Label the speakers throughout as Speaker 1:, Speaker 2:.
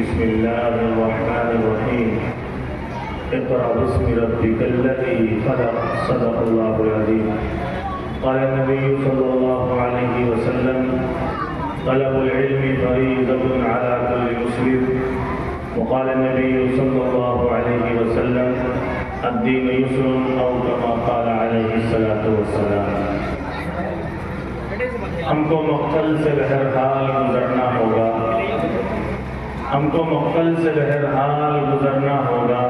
Speaker 1: بسم الله الرحمن الرحيم اقرأ باسم ربك الذي خلق صدق الله العظيم قال النبي صلى الله عليه وسلم طلب العلم فريضة على كل مسلم وقال النبي صلى الله عليه وسلم الدين يسر أو كما قال عليه الصلاة والسلام. ہم کو مقتل سے بہرحال گزرنا ہوگا، ہم کو مقتل سے بہرحال گزرنا ہوگا،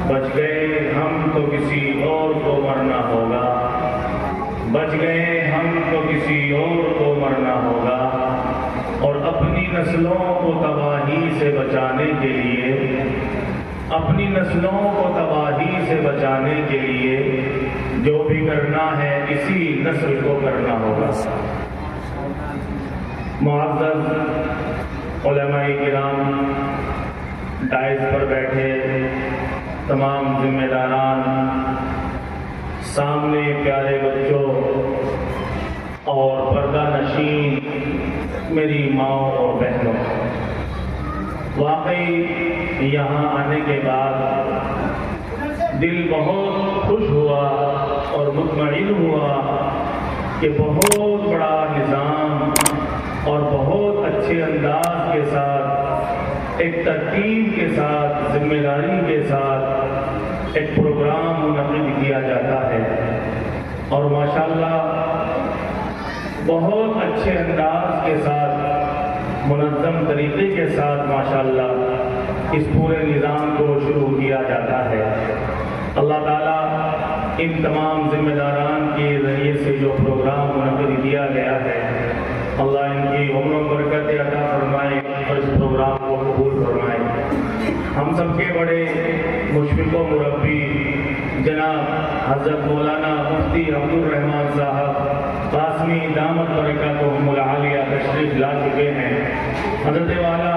Speaker 1: بچ گئے ہم تو کسی اور کو مرنا ہوگا، بچ گئے ہم تو کسی اور کو مرنا ہوگا، اور اپنی نسلوں کو تباہی سے بچانے کے لیے، اپنی نسلوں کو تباہی سے بچانے کے لیے جو بھی کرنا ہے اسی نسل کو کرنا ہوگا. معزز علماء کرام، ڈائز پر بیٹھے تمام ذمہ داران، سامنے پیارے بچوں اور پردہ نشین میری ماں اور بہنوں، واقعی یہاں آنے کے بعد دل بہت خوش ہوا اور مطمئن ہوا کہ بہت بڑا نظام اور بہت اچھے انداز کے ساتھ، ایک ترتیب کے ساتھ، ذمہ داری کے ساتھ ایک پروگرام منعقد کیا جاتا ہے، اور ماشاءاللہ بہت اچھے انداز کے ساتھ، منظم طریقے کے ساتھ ماشاءاللہ اس پورے نظام کو شروع کیا جاتا ہے. اللہ تعالیٰ ان تمام ذمہ داران کے ذریعے سے جو پروگرام منعقد کیا گیا ہے، اللہ ان کی عمر و برکت عطا فرمائے اور اس پروگرام کو قبول فرمائے. ہم سب کے بڑے مشفق و مربی جناب حضرت مولانا مفتی عبدالرحمان صاحب قاسمی دامت برکاتہم العالیہ تشریف لا چکے ہیں. حضرت والا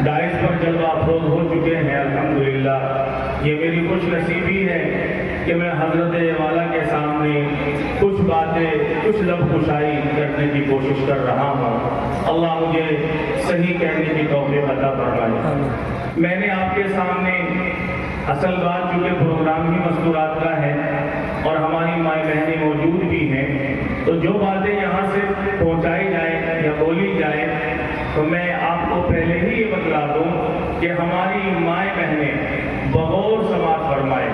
Speaker 1: ڈائز پر جلوہ افروز ہو چکے ہیں. الحمدللہ یہ میری خوش نصیبی ہے کہ میں حضرت والا کے سامنے کچھ باتیں، کچھ لب کشائی کرنے کی کوشش کر رہا ہوں. اللہ مجھے صحیح کہنے کی توفیق عطا فرمائے. میں نے آپ کے سامنے اصل بات، چونکہ پروگرام ہی مستورات کا ہے اور ہماری مائیں بہنیں موجود بھی ہیں، تو جو باتیں یہاں سے پہنچائی جائیں یا بولی جائیں تو میں آپ کو پہلے ہی یہ بتلا دوں کہ ہماری مائیں بہنیں بغور سماعت فرمائیں،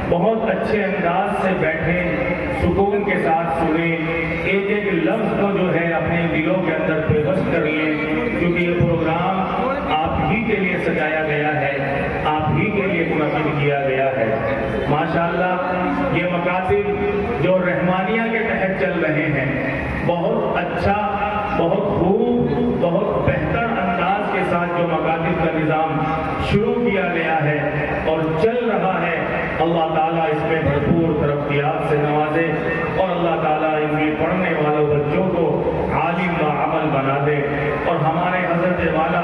Speaker 1: بہت اچھے انداز سے بیٹھیں، سکون کے ساتھ سنیں، ایک ایک لفظ کو جو ہے اپنے دلوں کے اندر پیوست کر لیں، کیونکہ یہ پروگرام آپ ہی کے لیے سجایا گیا ہے، آپ ہی کے لیے منعقد کیا گیا ہے. ماشاءاللہ یہ مکاتب جو رحمانیہ کے تحت چل رہے ہیں، بہت اچھا، بہت خوب، بہت بہتر انداز کے ساتھ جو مکاتب کا نظام شروع کیا گیا ہے اور چل رہا ہے، اللہ تعالیٰ اس میں بھرپور ترقیات سے نوازے اور اللہ تعالیٰ ان کے پڑھنے والوں بچوں کو عالم و عمل بنا دے. اور ہمارے حضرت والا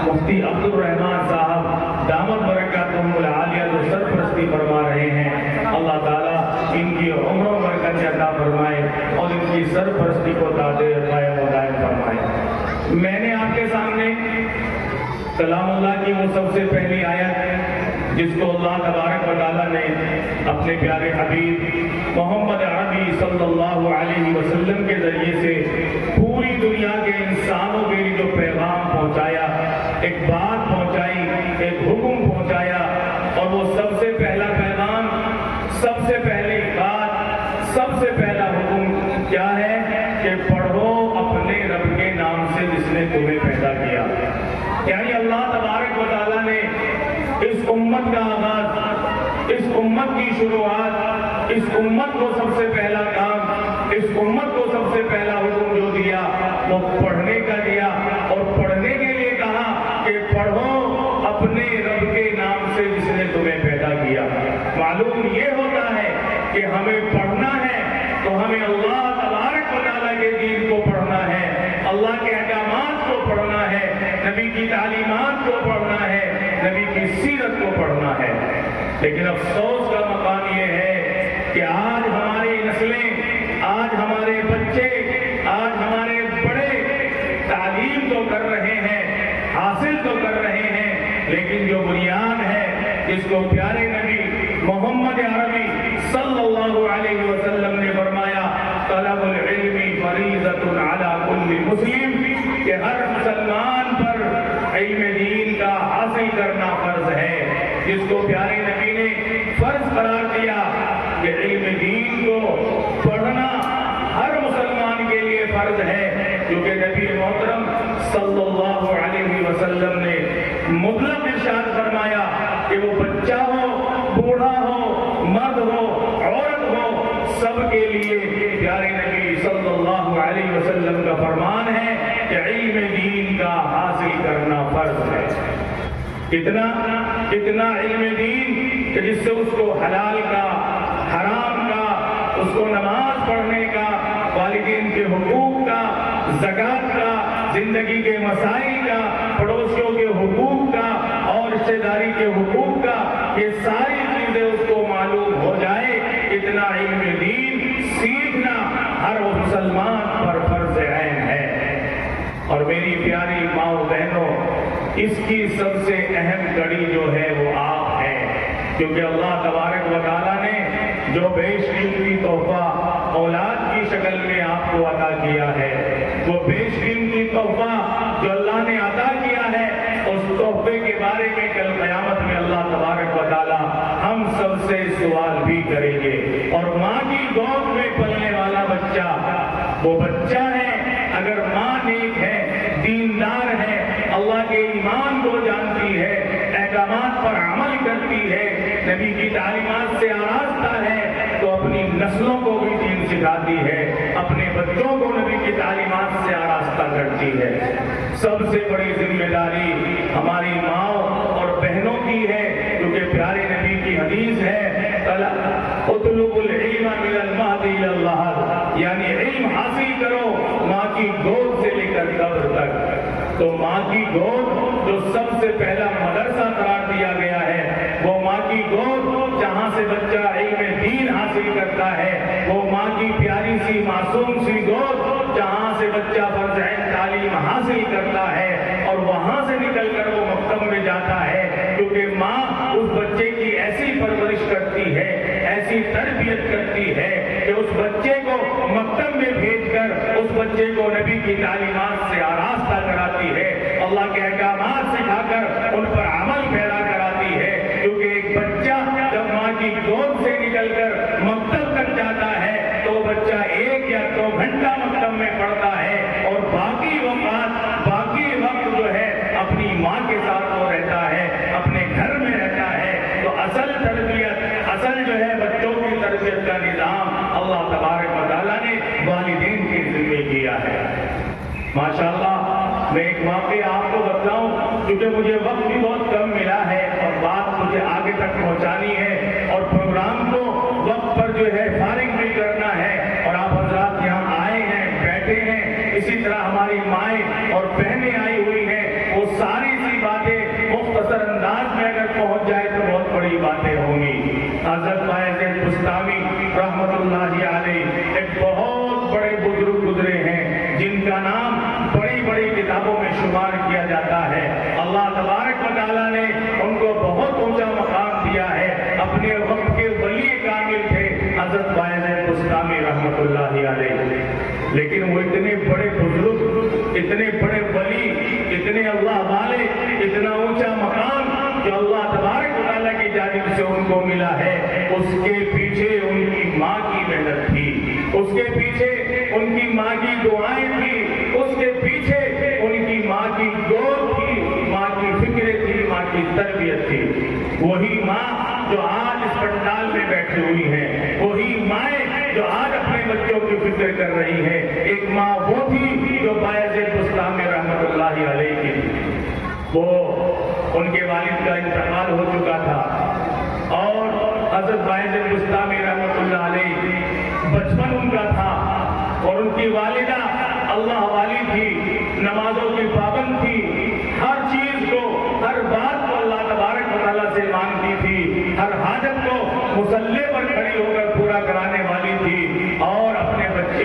Speaker 1: مفتی عبدالرحمان صاحب دامت برکاتہم العالیہ جو سرپرستی فرما رہے ہیں، اللہ تعالیٰ ان کی عمر و برکت عطا فرمائے اور ان کی سرپرستی کو قائم و دائم فرمائے. میں نے آپ کے سامنے کلام اللہ کی وہ سب سے پہلی آیت جس کو اللہ تبارک و تعالیٰ نے اپنے پیارے حبیب محمد عربی صلی اللہ علیہ وسلم کے ذریعے سے پوری دنیا کے انسانوں کے لیے جو پیغام پہنچایا، ایک بات پہنچائی، ایک حکم پہنچایا، اور وہ سب سے پہلا پیغام، سب سے پہلی بات، سب سے پہلا حکم کیا ہے کہ پڑھو اپنے رب کے نام سے جس نے تمہیں پیدا کیا. یعنی اللہ تبارک و تعالیٰ نے اس امت کا آغاز، اس امت کی شروعات، اس امت کو سب سے پہلا کام، اس امت کو سب سے پہلا حکم جو دیا وہ پڑھنے کا دیا، اور پڑھنے کے لیے کہا کہ پڑھو اپنے رب کے نام سے جس نے تمہیں پیدا کیا. معلوم یہ ہوتا ہے کہ ہمیں پڑھنا ہے تو ہمیں اللہ تبارک و تعالیٰ کے دین کو پڑھنا ہے، اللہ کے احکامات کو پڑھنا ہے، نبی کی تعلیمات کو پڑھنا ہے، نبی کی سیرت کو پڑھنا ہے. لیکن افسوس کا مقام یہ ہے کہ آج ہماری نسلیں، آج ہمارے بچے، آج ہمارے بڑے تعلیم تو کر رہے ہیں، حاصل تو کر رہے ہیں، لیکن جو بنیاد ہے جس کو پیارے نبی محمد عربی صلی اللہ علیہ وسلم نے فرمایا طلب العلم فریضۃ علی کل مسلم، کہ ہر مسلمان پر علم دین کا حاصل کرنا فرض ہے، جس کو پیارے نبی نے فرض قرار دیا کہ علم دین کو پڑھنا ہر مسلمان کے لیے فرض ہے، کیونکہ نبی محترم صلی اللہ علیہ وسلم نے مطلق ارشاد فرمایا کہ وہ بچہ ہو، بوڑھا ہو، مرد ہو، عورت ہو، سب کے لیے پیارے نبی صلی اللہ علیہ وسلم کا فرمان ہے کہ علم دین کا حاصل کرنا فرض ہے۔ اتنا علم دین کہ جس سے اس کو حلال کا، حرام کا، اس کو نماز پڑھنے کا، والدین کے حقوق کا، زکوٰۃ کا، زندگی کے مسائل کا، پڑوسیوں کے حقوق کا اور رشتہ داری کے حقوق کا، یہ ساری چیزیں اس کو معلوم ہو جائے۔ اتنا علم دین سیکھنا ہر مسلمان پر فرض عین ہے۔ اور میری پیاری ماں و بہنوں، اس کی سب سے اہم کڑی جو ہے وہ آپ ہے، کیونکہ اللہ تبارک و تعالیٰ نے جو بیش قیمتی تحفہ اولاد کی شکل میں آپ کو عطا کیا ہے، وہ بیش قیمتی تحفہ جو اللہ نے عطا کیا ہے، اس تحفے کے بارے میں کل قیامت میں اللہ تبارک و تعالیٰ ہم سب سے سوال بھی کریں گے۔ اور ماں کی گود میں پلنے والا بچہ وہ بچہ ہے، اگر ماں نیک ہے، دیندار ہے، اللہ کے ایمان کو جانتی ہے، احکامات پر عمل کرتی ہے، نبی کی تعلیمات سے آراستہ ہے، تو اپنی نسلوں کو بھی دین سکھاتی ہے، اپنے بچوں کو نبی کی تعلیمات سے آراستہ کرتی ہے۔ سب سے بڑی ذمہ داری ہماری ماؤں اور بہنوں کی ہے، کیونکہ پیارے نبی کی حدیث ہے اطلب العلم من المہد الی اللحد، یعنی علم حاصل کرو ماں کی گود سے لے کر قبر تک۔ تو ماں کی گود جو سب سے پہلا مدرسہ قرار دیا گیا ہے، وہ ماں کی گود جہاں سے بچہ علم دین حاصل کرتا ہے، وہ ماں کی پیاری سی معصوم سی گود جہاں سے بچہ فرض عین تعلیم حاصل کرتا ہے، اور وہاں سے نکل کر وہ مکتب میں جاتا ہے، کیونکہ ماں اس بچے کی ایسی پرورش کرتی ہے، ایسی تربیت کرتی ہے کہ اس بچے کو مکتب میں بھیج کر اس بچے کو نبی کی تعلیمات سے آراستہ کراتی ہے، اللہ کے احکامات سکھا کر ان پر عمل پیدا کراتی ہے، کیونکہ ایک بچہ جب ماں کی گود سے نکل کر مکتب تک جاتا ہے تو بچہ 1 یا 2 گھنٹہ مکتب میں پڑھتا ہے، اور باقی وقت جو ہے اپنی ماں کے ساتھ وہ رہتا ہے، اپنے گھر میں رہتا ہے۔ تو اصل تربیت، اصل جو ہے بچوں کی تربیت کا نظام اللہ تبارک و تعالیٰ نے والدین کے ذمہ کیا ہے۔ ماشاءاللہ میں ایک واقعہ آپ کو بتلاؤں، کیونکہ مجھے وقت بھی بہت کم ملا ہے اور بات مجھے آگے تک پہنچانی ہے، اور پروگرام کو وقت پر جو ہے فارغ بھی کرنا ہے، اور آپ حضرات یہاں آئے ہیں، بیٹھے ہیں، اسی طرح ہماری مائیں اور بہنیں آئی ہوئی ہیں، وہ ساری سی باتیں مختصر انداز میں اگر پہنچ جائے تو بہت بڑی باتیں ہوں گی۔ حضرت باعزِ بستامی رحمت اللہ علیہ ایک بہت بڑے بزرگ گزرے ہیں، جن کا نام بڑی بڑی کتابوں میں شمار کیا جاتا ہے۔ اللہ تبارک و تعالیٰ نے ان کو بہت اونچا مقام دیا ہے، اپنے وقت کے ولی کامل تھے حضرت باعزِ بستامی رحمت اللہ علیہ، لیکن وہ اتنے بڑے بزرگ، اتنے بڑے ولی، اتنے اللہ والے، اتنا اونچا مقام جو اللہ تبارک و تعالیٰ کی جانب سے ان کو ملا ہے، اس کے پیچھے ان کی ماں کی محنت تھی، اس کے پیچھے ان کی ماں کی دعائیں تھی، اس کے پیچھے ان کی ماں کی گود تھی، ماں کی فکریں تھی، ماں کی تربیت تھی۔ وہی ماں جو آج اس پنڈال میں بیٹھی ہوئی ہیں، وہی مائیں جو آج اپنے بچوں کی فکر کر رہی ہے۔ ایک ماں وہ تھی جو باعزِ بستامی رحمت اللہ علیہ کی تھی، وہ ان کے والد کا انتقال ہو چکا تھا، اور حضرت باعزِ بستامی رحمت اللہ علیہ بچپن ان کا تھا، اور ان کی والدہ اللہ والی تھی، نمازوں کی پابند تھی، ہر چیز کو، ہر بات کو اللہ تبارک و تعالیٰ سے مانگتی تھی، ہر حاجت کو مصلی پر کھڑی ہو کر پورا کرانے والی تھی، اور اپنے بچے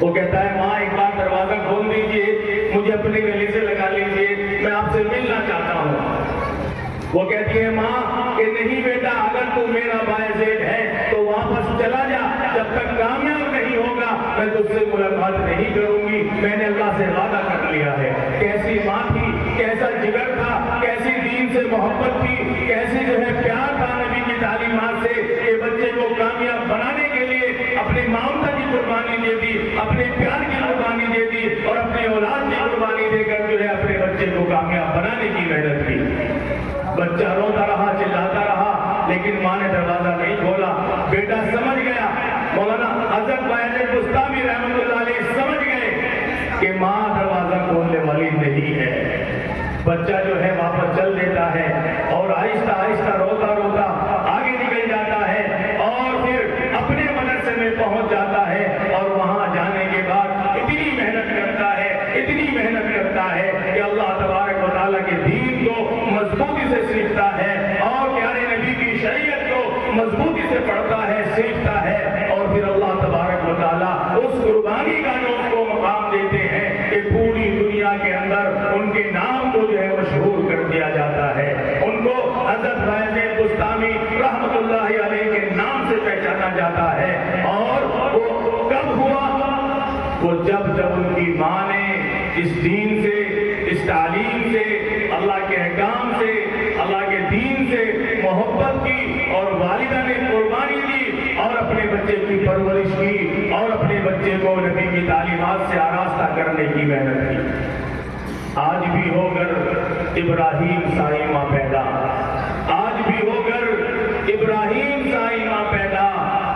Speaker 1: وہ کہتا ہے ماں ایک بار دروازہ کھول دیجئے, مجھے اپنے گلے سے لگا لیجئے, میں آپ سے ملنا چاہتا ہوں. وہ کہتی ہے ماں کہ نہیں بیٹا, اگر تو میرا باعزیب ہے تو واپس چلا جا, جب تک کامیاب نہیں ہوگا میں تجھ سے ملاقات نہیں کروں گی, میں نے اللہ سے وعدہ کر لیا ہے. کیسی ماں تھی, کیسا جگر تھا, کیسی دین سے محبت تھی, کیسی جو ہے پیار تھا نبی کی تعلیمات سے, کہ بچے کو کامیاب بنانے کے لیے اپنی مامتا کی قربانی دے دی, اپنے پیار کی قربانی دے دی, اور اپنی اولاد کی قربانی دے کر جو ہے اپنے بچے کو کامیاب بنانے کی محنت کی. بچہ روتا رہا, چلاتا رہا, لیکن ماں نے دروازہ نہیں کھولا. بیٹا سمجھ گیا, مولانا حضرت باعزیب بستامی رحمۃ اللہ علیہ سمجھ گئے کہ ماں دروازہ کھولنے والی نہیں ہے. بچہ جو ہے واپس چل دیتا ہے اور آہستہ آہستہ روتا روتا آگے نکل جاتا ہے, اور پھر اپنے مدرسے میں پہنچ جاتا ہے, اور وہاں جانے کے بعد اتنی محنت کرتا ہے, اتنی محنت کرتا ہے کہ اللہ تبارک و تعالیٰ کے دین کو مضبوطی سے سیکھتا ہے, اور پیارے نبی کی شریعت کو مضبوطی سے پڑھتا ہے, سیکھتا ہے, اور پھر اللہ تبارک و تعالیٰ اس قربانی کا جو اس کو مقام دیتے ہیں کہ پوری دنیا کے اندر ان کے نام کو جو ہے مشہور کر دیا جاتا ہے. ان کو حضرت باعزیب بستامی رحمۃ اللہ علیہ کے نام سے پہچانا جاتا ہے. اور وہ کب ہوا؟ وہ جب ان کی ماں نے اس دین سے, اس تعلیم سے, اللہ کے احکام سے, اللہ کے دین سے محبت کی, اور والدہ نے قربانی دی, اور اپنے بچے کی پرورش کی, اور اپنے بچے کو نبی کی تعلیمات سے آراستہ کرنے کی محنت کی. آج بھی ہو کر ابراہیم سائی ماں پیدا, آج بھی ہو کر ابراہیم سائی ماں پیدا,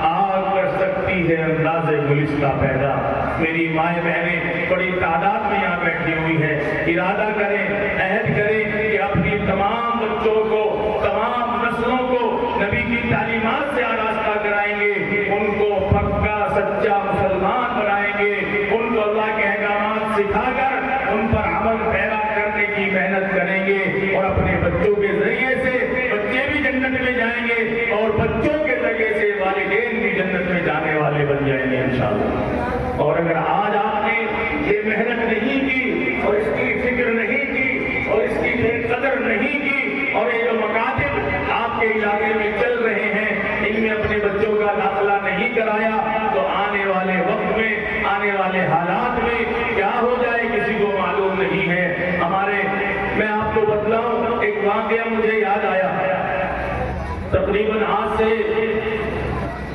Speaker 1: آگ کر سکتی ہے انداز گلستہ پیدا. میری مائیں بہنیں بڑی تعداد میں یہاں بیٹھی ہوئی ہے. ارادہ کریں, عہد کریں کہ اپنی تمام بچوں کو, تمام نسلوں کو نبی کی تعلیمات سے آراستہ کرائیں گے, ان کو پکا سچا مسلمان بنائیں گے, ان کو اللہ کے احکامات سکھا کر ان پر عمل پیرا کرنے کی محنت کریں گے, اور اپنے بچوں کے ذریعے سے بچے بھی جنت میں جائیں گے, اور بچوں کے ذریعے سے والدین بھی جنت میں جانے والے بن جائیں گے انشاءاللہ. اور اگر آج آپ نے یہ محنت نہیں کی, اور اس کی فکر نہیں کی, اور اس کی قدر نہیں کی, اور یہ جو مکاتب آپ کے علاقے میں چل رہے ہیں ان میں اپنے بچوں کا داخلہ نہیں کرایا, تو آنے والے وقت میں, آنے والے حالات میں کیا ہو جائے کسی کو معلوم نہیں ہے. میں آپ کو بتلاؤں, ایک واقعہ مجھے یاد آیا. تقریباً آج سے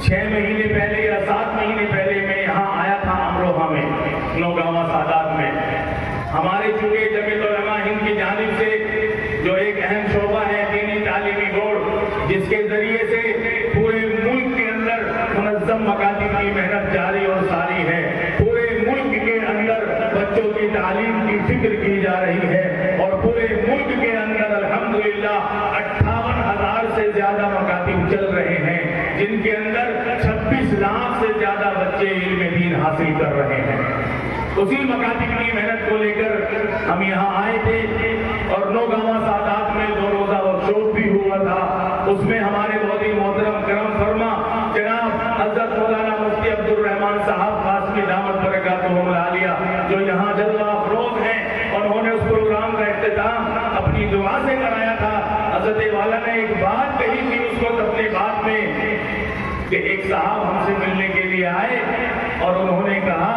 Speaker 1: 6 مہینے پہلے یا 7 مہینے پہلے میں یہاں آیا تھا امروہہ میں, نوگاواں سادات میں. ہمارے چونکہ جمعیت علماء ہند کی جانب سے جو ایک اہم شعبہ ہے دینی تعلیمی بورڈ, جس کے ذریعے سے پورے ملک کے اندر منظم مکاتب کی محنت جاری اور ساری ہے. پورے ملک کے اندر بچوں کی تعلیم کی فکر کی جا رہی ہے, اور پورے ملک کے اندر الحمدللہ 58,000 سے زیادہ مکاتب چل رہے ہیں, جن کے اندر 26 لاکھ سے زیادہ بچے علم دین حاصل کر رہے ہیں. اسی مکاتب کی محنت کو لے کر ہم یہاں آئے تھے, اور نوگاواں سادات میں 2 روزہ ورکشاپ بھی ہوا تھا. اس میں ہمارے بہت ہی محترم کرم فرما جناب حضرت مولانا مفتی عبدالرحمان صاحب قاسمی دامت برکاتہم العالیہ, جو یہاں جلوہ افروز ہیں, انہوں نے اس پروگرام کا اختتام اپنی دعا سے کرایا تھا. حضرت والا نے ایک بات کہی تھی اس وقت اپنی بات میں, کہ ایک صاحب ہم سے ملنے کے لیے آئے, اور انہوں نے کہا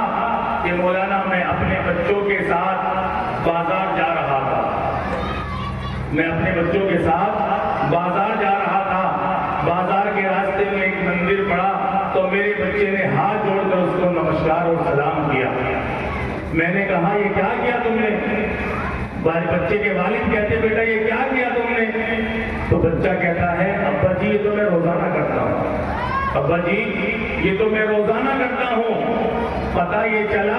Speaker 1: کہ مولانا میں اپنے بچوں کے ساتھ بازار جا رہا تھا, میں اپنے بچوں کے ساتھ بازار جا رہا تھا, بازار کے راستے میں ایک مندر پڑا, تو میرے بچے نے ہاتھ جوڑ کر اس کو نمسکار اور سلام کیا. میں نے کہا یہ کیا کیا تم نے؟ بچے کے والد کہتے بیٹا یہ کیا کیا تم نے؟ تو بچہ کہتا ہے ابا جی یہ تو میں روزانہ کرتا ہوں, ابا جی یہ تو میں روزانہ کرتا ہوں. پتہ یہ چلا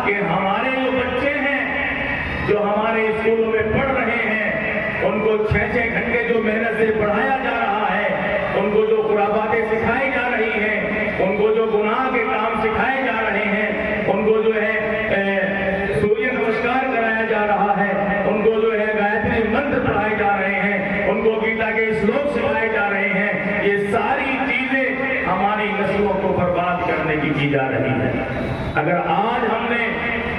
Speaker 1: کہ ہمارے جو بچے ہیں جو ہمارے اسکولوں میں پڑھ رہے ہیں, ان کو 6-6 گھنٹے جو محنت سے پڑھایا جا رہا ہے, ان کو جو خرافاتیں سکھائی جا رہی ہیں, ان کو جو گناہ کے کام سکھائے جا رہے ہیں, ان کو جو ہے سوریہ نمسکار کرایا جا رہا ہے, ان کو جو ہے گایتری منتر پڑھائے جا رہے ہیں, ان کو گیتا کے شلوک سکھائے جا رہے ہیں, یہ ساری چیزیں ہماری نسلوں کو برباد کرنے کی جا رہی ہے۔ اگر آج ہم نے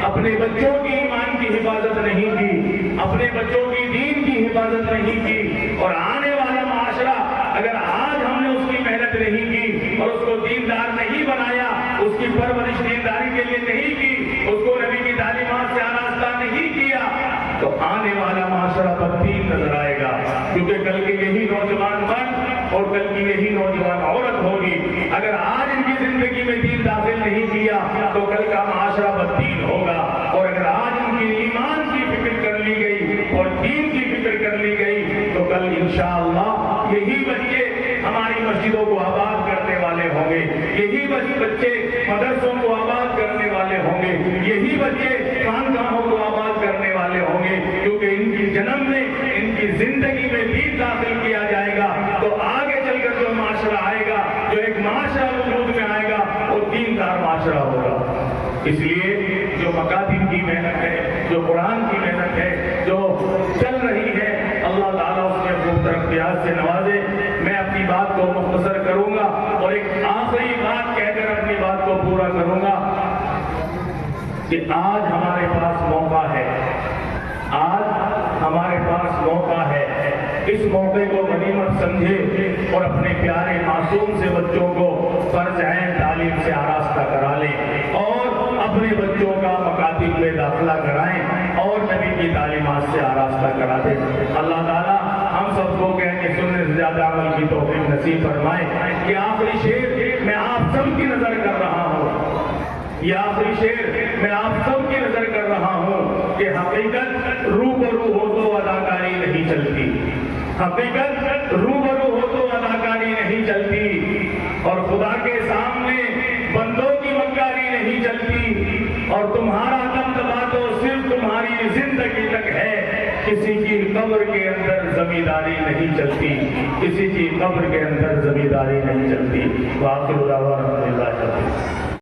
Speaker 1: اپنے بچوں کی ایمان کی حفاظت نہیں کی، اپنے بچوں کی دین کی حفاظت نہیں کی، اور آنے والا معاشرہ اگر آج ہم نے اس کی محنت نہیں کی اور اس کو دیندار نہیں بنایا، اس کی پرورش دینداری کے لیے نہیں کی، اس کو نبی کی تعلیمات سے آراستہ نہیں کیا، تو آنے والا معاشرہ بدتین نظر آئے گا، کیونکہ کل کے یہی نوجوان مرد اور کل کی یہی نوجوان عورت ہوگی۔ اگر آج ان کی زندگی میں دین داخل نہیں کیا تو کل کا معاشرہ بدتین ہوگا، اور اگر آج ان کی ایمان کی فکر کر لی گئی اور دین کی فکر کر لی گئی تو کل انشاءاللہ یہی بچے ہماری مسجدوں کو آباد کرنے والے ہوں گے، یہی بچے مدرسوں کو آباد کرنے والے ہوں گے، یہی بچے خانقاہوں کو آباد کرنے والے ہوں گے، کیونکہ ان کی جنم میں، ان کی زندگی میں دین داخل کیا جائے گا تو آگے چل کر جو معاشرہ آئے گا، جو ایک معاشرہ وجود میں آئے گا، وہ دیندار معاشرہ ہوگا۔ اس لیے جو مکاتب کی محنت ہے، جو قرآن کی محنت ہے، جو چل رہی ہے، اللہ تعالیٰ اس میں خوب ترقیات سے نوازے۔ میں اپنی بات کو مختصر کروں گا اور ایک آخری بات کہہ کر اپنی بات کو پورا کروں گا کہ آج ہمارے پاس موقع ہے، آج ہمارے پاس موقع ہے، اس موقع کو غنیمت سمجھے اور اپنے پیارے معصوم سے بچوں کو فرض عین تعلیم سے آراستہ کرا لیں اور اپنے بچوں کا مکاتب میں داخلہ کرائیں اور نبی کی تعلیمات سے آراستہ کرا دیں۔ اللہ تعالیٰ ہم سب کو کہنے سننے سے زیادہ عمل کی توفیق نصیب فرمائے۔ یہ آخری شعر میں آپ سب کی نظر کر رہا ہوں، یہ آخری شعر میں آپ سب کی نظر کر رہا ہوں کہ حقیقت روبرو ہو تو اداکاری نہیں چلتی، حقیقت روبرو ہو تو اداکاری نہیں چلتی، اور خدا کے سامنے بندوں کی مکاری نہیں چلتی، اور تمہارا دبدبا تو صرف تمہاری زندگی تک ہے، کسی کی قبر کے اندر زمینداری نہیں چلتی، کسی کی قبر کے اندر زمینداری نہیں چلتی۔ وآخر دعوانا الحمدللہ۔